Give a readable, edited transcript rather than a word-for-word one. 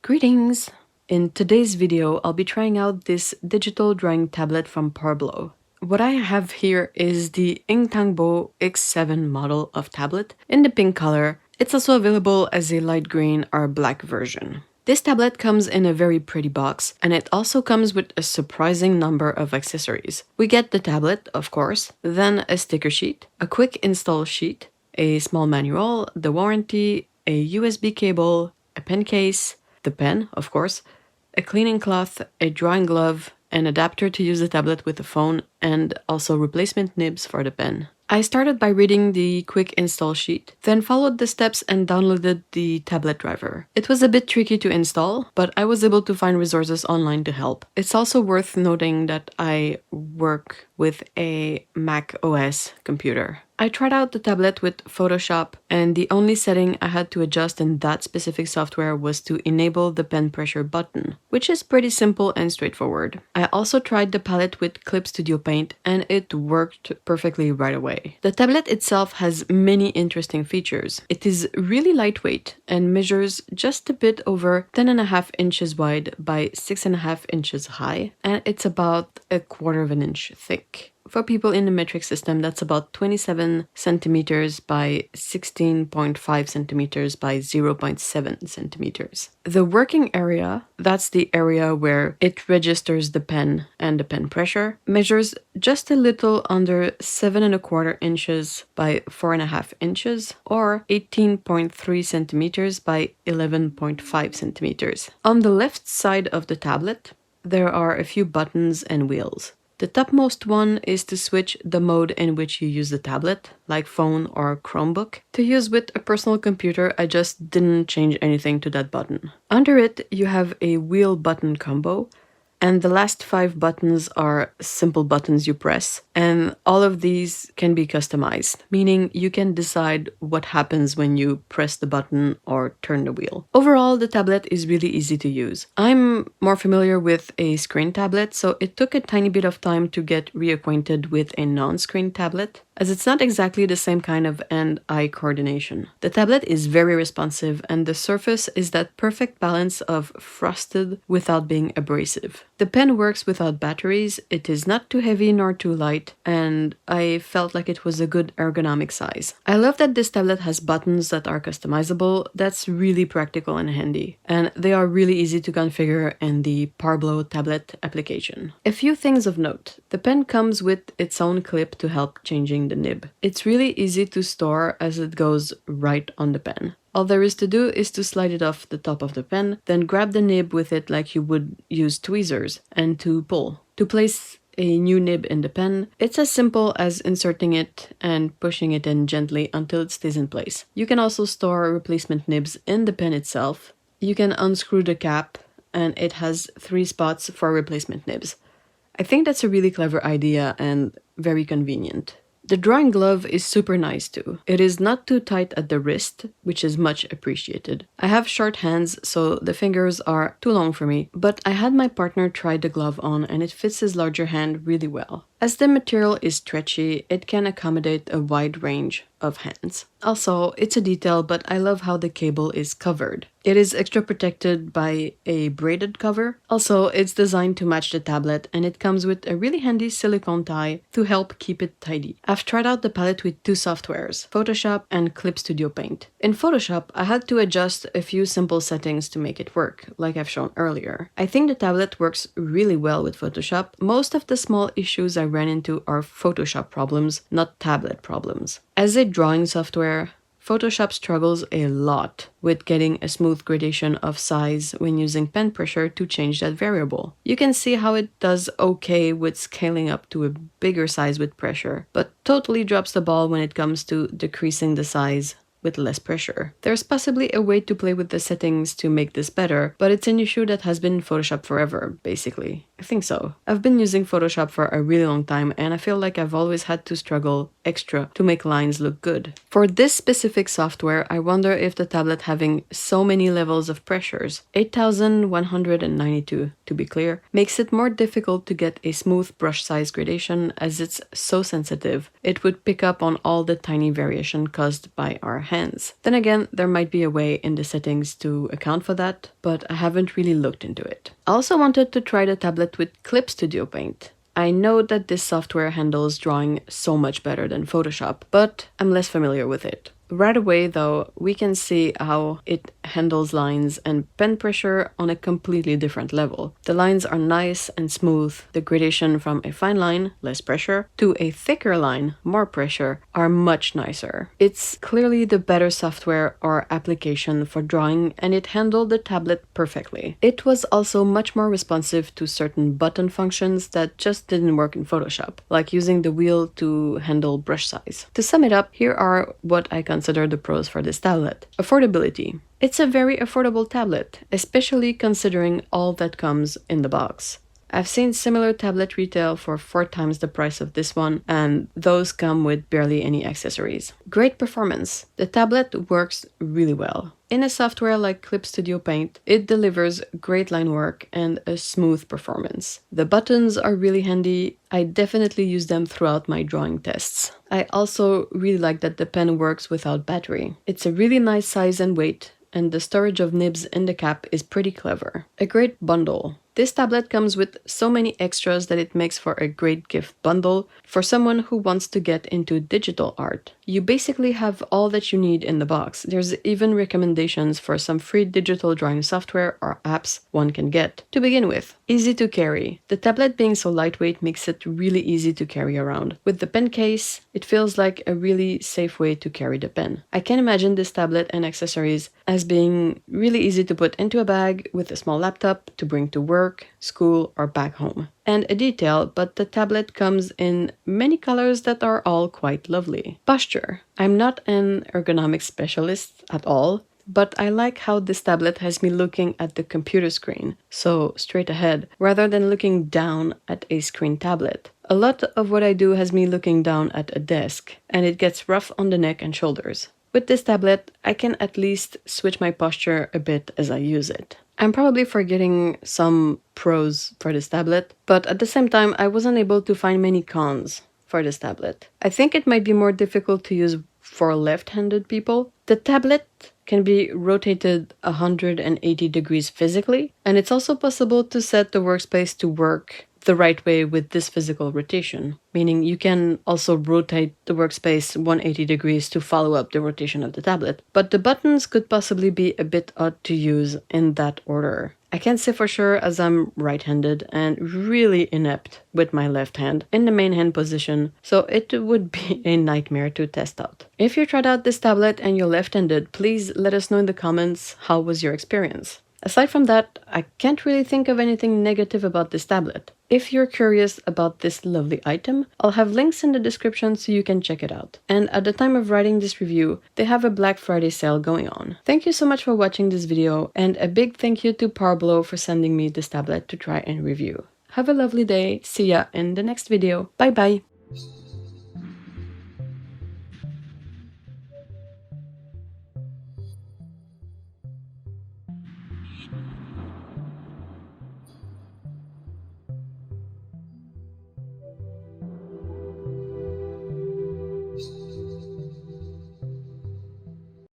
Greetings! In today's video, I'll be trying out this digital drawing tablet from Parblo. What I have here is the Ingtangbo X7 model of tablet in the pink color. It's also available as a light green or black version. This tablet comes in a very pretty box, and it also comes with a surprising number of accessories. We get the tablet, of course, then a sticker sheet, a quick install sheet, a small manual, the warranty, a USB cable, a pen case, the pen, of course, a cleaning cloth, a drawing glove, an adapter to use the tablet with the phone, and also replacement nibs for the pen. I started by reading the quick install sheet, then followed the steps and downloaded the tablet driver. It was a bit tricky to install, but I was able to find resources online to help. It's also worth noting that I work with a Mac OS computer. I tried out the tablet with Photoshop, and the only setting I had to adjust in that specific software was to enable the pen pressure button, which is pretty simple and straightforward. I also tried the palette with Clip Studio Paint, and it worked perfectly right away. The tablet itself has many interesting features. It is really lightweight and measures just a bit over 10.5 inches wide by 6.5 inches high, and it's about 1/4 of an inch thick. For people in the metric system, that's about 27 centimeters by 16.5 centimeters by 0.7 centimeters. The working area, that's the area where it registers the pen and the pen pressure, measures just a little under 7.25 inches by 4.5 inches, or 18.3 centimeters by 11.5 centimeters. On the left side of the tablet, there are a few buttons and wheels. The topmost one is to switch the mode in which you use the tablet, like phone or Chromebook. To use with a personal computer, I just didn't change anything to that button. Under it, you have a wheel button combo, and the last 5 buttons are simple buttons you press, and all of these can be customized, meaning you can decide what happens when you press the button or turn the wheel. Overall, the tablet is really easy to use. I'm more familiar with a screen tablet, so it took a tiny bit of time to get reacquainted with a non-screen tablet, as it's not exactly the same kind of hand-eye coordination. The tablet is very responsive, and the surface is that perfect balance of frosted without being abrasive. The pen works without batteries, it is not too heavy nor too light, and I felt like it was a good ergonomic size. I love that this tablet has buttons that are customizable. That's really practical and handy, and they are really easy to configure in the Parblo tablet application. A few things of note. The pen comes with its own clip to help changing the nib. It's really easy to store as it goes right on the pen. All there is to do is to slide it off the top of the pen, then grab the nib with it like you would use tweezers, and to pull. To place a new nib in the pen, it's as simple as inserting it and pushing it in gently until it stays in place. You can also store replacement nibs in the pen itself. You can unscrew the cap, and it has 3 spots for replacement nibs. I think that's a really clever idea and very convenient. The drawing glove is super nice too. It is not too tight at the wrist, which is much appreciated. I have short hands, so the fingers are too long for me, but I had my partner try the glove on and it fits his larger hand really well. As the material is stretchy, it can accommodate a wide range of hands. Also, it's a detail, but I love how the cable is covered. It is extra protected by a braided cover. Also, it's designed to match the tablet, and it comes with a really handy silicone tie to help keep it tidy. I've tried out the palette with 2 softwares, Photoshop and Clip Studio Paint. In Photoshop, I had to adjust a few simple settings to make it work, like I've shown earlier. I think the tablet works really well with Photoshop. Most of the small issues I ran into are Photoshop problems, not tablet problems. As a drawing software, Photoshop struggles a lot with getting a smooth gradation of size when using pen pressure to change that variable. You can see how it does okay with scaling up to a bigger size with pressure, but totally drops the ball when it comes to decreasing the size with less pressure. There's possibly a way to play with the settings to make this better, but it's an issue that has been in Photoshop forever, basically. I think so. I've been using Photoshop for a really long time and I feel like I've always had to struggle extra to make lines look good. For this specific software, I wonder if the tablet having so many levels of pressures, 8192 to be clear, makes it more difficult to get a smooth brush size gradation as it's so sensitive. It would pick up on all the tiny variation caused by our hands. Then again, there might be a way in the settings to account for that, but I haven't really looked into it. I also wanted to try the tablet with Clip Studio Paint. I know that this software handles drawing so much better than Photoshop, but I'm less familiar with it. Right away though, we can see how it handles lines and pen pressure on a completely different level. The lines are nice and smooth. The gradation from a fine line, less pressure, to a thicker line, more pressure, are much nicer. It's clearly the better software or application for drawing and it handled the tablet perfectly. It was also much more responsive to certain button functions that just didn't work in Photoshop, like using the wheel to handle brush size. To sum it up, here are what I consider the pros for this tablet. Affordability. It's a very affordable tablet, especially considering all that comes in the box. I've seen similar tablet retail for 4 times the price of this one, and those come with barely any accessories. Great performance. The tablet works really well. In a software like Clip Studio Paint, it delivers great line work and a smooth performance. The buttons are really handy. I definitely use them throughout my drawing tests. I also really like that the pen works without battery. It's a really nice size and weight, and the storage of nibs in the cap is pretty clever. A great bundle. This tablet comes with so many extras that it makes for a great gift bundle for someone who wants to get into digital art. You basically have all that you need in the box. There's even recommendations for some free digital drawing software or apps one can get. To begin with, easy to carry. The tablet being so lightweight makes it really easy to carry around. With the pen case, it feels like a really safe way to carry the pen. I can imagine this tablet and accessories as being really easy to put into a bag with a small laptop to bring to work, school, or back home. And a detail, but the tablet comes in many colors that are all quite lovely. Posture. I'm not an ergonomics specialist at all, but I like how this tablet has me looking at the computer screen, so straight ahead, rather than looking down at a screen tablet. A lot of what I do has me looking down at a desk, and it gets rough on the neck and shoulders. With this tablet, I can at least switch my posture a bit as I use it. I'm probably forgetting some pros for this tablet, but at the same time, I wasn't able to find many cons for this tablet. I think it might be more difficult to use for left-handed people. The tablet can be rotated 180 degrees physically, and it's also possible to set the workspace to work the right way with this physical rotation, meaning you can also rotate the workspace 180 degrees to follow up the rotation of the tablet. But the buttons could possibly be a bit odd to use in that order. I can't say for sure as I'm right-handed and really inept with my left hand in the main hand position, so it would be a nightmare to test out. If you tried out this tablet and you're left-handed, please let us know in the comments how was your experience. Aside from that, I can't really think of anything negative about this tablet. If you're curious about this lovely item, I'll have links in the description so you can check it out. And at the time of writing this review, they have a Black Friday sale going on. Thank you so much for watching this video, and a big thank you to Parblo for sending me this tablet to try and review. Have a lovely day. See ya in the next video. Bye bye!